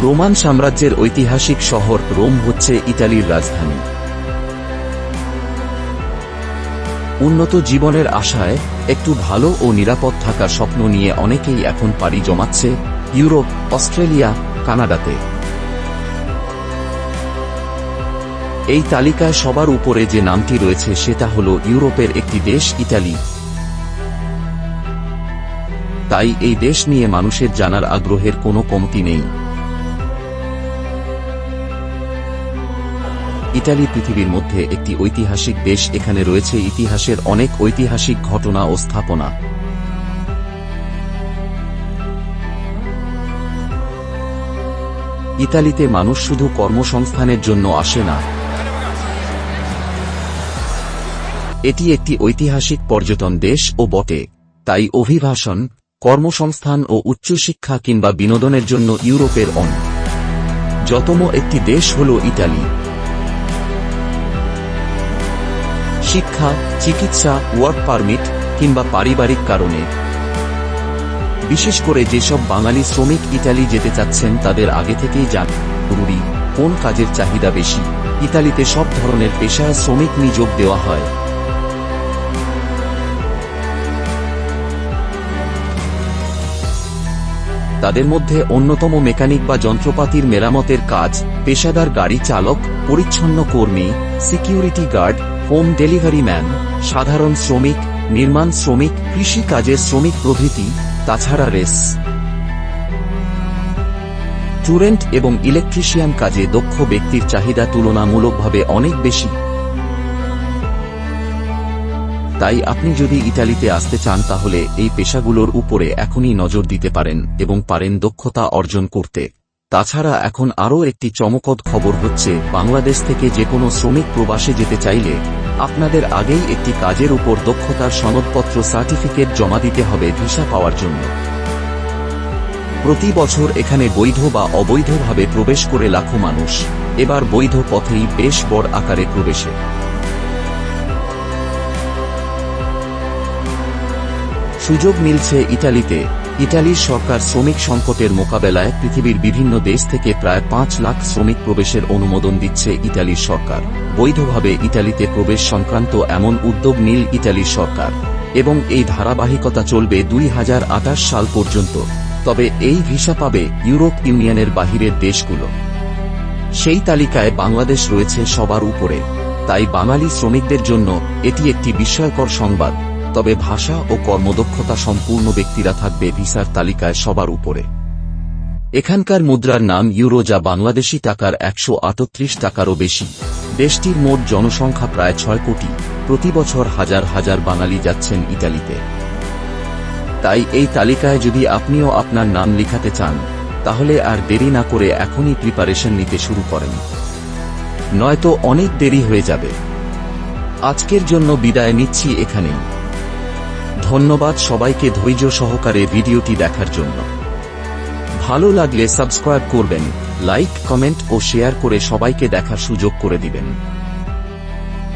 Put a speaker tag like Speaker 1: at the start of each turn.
Speaker 1: Roman সাম্রাজ্যের ঐতিহাসিক শহর রোম হচ্ছে ইতালির রাজধানী। উন্নত জীবনের আশায় একটু ভালো ও নিরাপদ থাকার স্বপ্ন নিয়ে অনেকেই এখন পাড়ি জমাচ্ছে ইউরোপ, অস্ট্রেলিয়া, কানাডাতে। এই তালিকায় সবার উপরে যে নামটি রয়েছে সেটা হল ইউরোপের একটি দেশ ইতালি। তাই এই দেশ নিয়ে মানুষের জানার আগ্রহের কোনো কমতি নেই। ইতালি পৃথিবীর মধ্যে একটি ঐতিহাসিক দেশ। এখানে রয়েছে ইতিহাসের অনেক ঐতিহাসিক ঘটনা ও স্থাপনা। ইতালিতে মানুষ শুধু কর্মসংস্থানের জন্য আসে না, এটি একটি ঐতিহাসিক পর্যটন দেশ ও বটে। তাই অভিবাসন, কর্মসংস্থান ও উচ্চশিক্ষা কিংবা বিনোদনের জন্য ইউরোপের অন্যতম একটি দেশ হল ইতালি। শিক্ষা, চিকিৎসা, ওয়ার্ক পারমিট কিংবা পারিবারিক কারণে বিশেষ করে যেসব বাঙালি শ্রমিক ইতালি যেতে চাচ্ছেন তাদের আগে থেকেই জানা জরুরি কোন কাজের চাহিদা বেশি। ইতালিতে সব ধরনের পেশায় শ্রমিক নিয়োগ দেওয়া হয়। তাদের মধ্যে অন্যতম মেকানিক বা যন্ত্রপাতির মেরামতের কাজ, পেশাদার গাড়ি চালক, পরিচ্ছন্ন কর্মী, security guard, home delivery man, সাধারণ শ্রমিক, নির্মাণ শ্রমিক, কৃষি কাজের শ্রমিক প্রভৃতি। তাছাড়া রেস্টুরেন্ট এবং ইলেকট্রিশিয়ান কাজে দক্ষ ব্যক্তির চাহিদা তুলনামূলকভাবে অনেক বেশি। তাই আপনি যদি ইতালিতে আসতে চান তাহলে এই পেশাগুলোর উপরে এখনই নজর দিতে পারেন এবং পারেন দক্ষতা অর্জন করতে। তাছাড়া এখন আরও একটি চমকদ খবর হচ্ছে, বাংলাদেশ থেকে যে কোনো শ্রমিক প্রবাসে যেতে চাইলে আপনাদের আগেই একটি কাজের উপর দক্ষতার সনদপত্র সার্টিফিকেট জমা দিতে হবে ভিসা পাওয়ার জন্য। প্রতি বছর এখানে বৈধ বা অবৈধভাবে প্রবেশ করে লাখো মানুষ এবার বৈধ পথেই বেশ বড় আকারে প্রবেশে। সুযোগ মিলছে ইতালিতে। ইতালির সরকার শ্রমিক সংকটের মোকাবেলায় পৃথিবীর বিভিন্ন দেশ থেকে প্রায় 5 লাখ শ্রমিক প্রবেশের অনুমোদন দিচ্ছে ইতালির সরকার। বৈধভাবে ইতালিতে প্রবেশ সংক্রান্ত এমন উদ্যোগ নিল ইতালির সরকার এবং এই ধারাবাহিকতা চলবে 2028 সাল পর্যন্ত। তবে এই ভিসা পাবে ইউরোপ ইউনিয়নের বাহিরের দেশগুলো। সেই তালিকায় বাংলাদেশ রয়েছে সবার উপরে। তাই বাঙালি শ্রমিকদের জন্য এটি একটি বিস্ময়কর সংবাদ। তবে ভাষা ও কর্মদক্ষতা সম্পূর্ণ ব্যক্তিরা থাকবে ভিসার তালিকায় সবার উপরে। এখানকার মুদ্রার নাম ইউরো, যা বাংলাদেশি টাকার 138 টাকারও বেশি। দেশটির মোট জনসংখ্যা প্রায় 6 কোটি। প্রতি বছর হাজার হাজার বাঙালি যাচ্ছেন ইতালিতে। তাই এই তালিকায় যদি আপনিও আপনার নাম লিখাতে চান তাহলে আর দেরি না করে এখনই প্রিপারেশন নিতে শুরু করেন, নয়তো অনেক দেরি হয়ে যাবে। আজকের জন্য বিদায় নিচ্ছি এখানেই। ধন্যবাদ সবাইকে ধৈর্য সহকারে ভিডিওটি দেখার জন্য। ভালো লাগলে সাবস্ক্রাইব করবেন, লাইক, কমেন্ট ও শেয়ার করে সবাইকে দেখার সুযোগ করে দিবেন।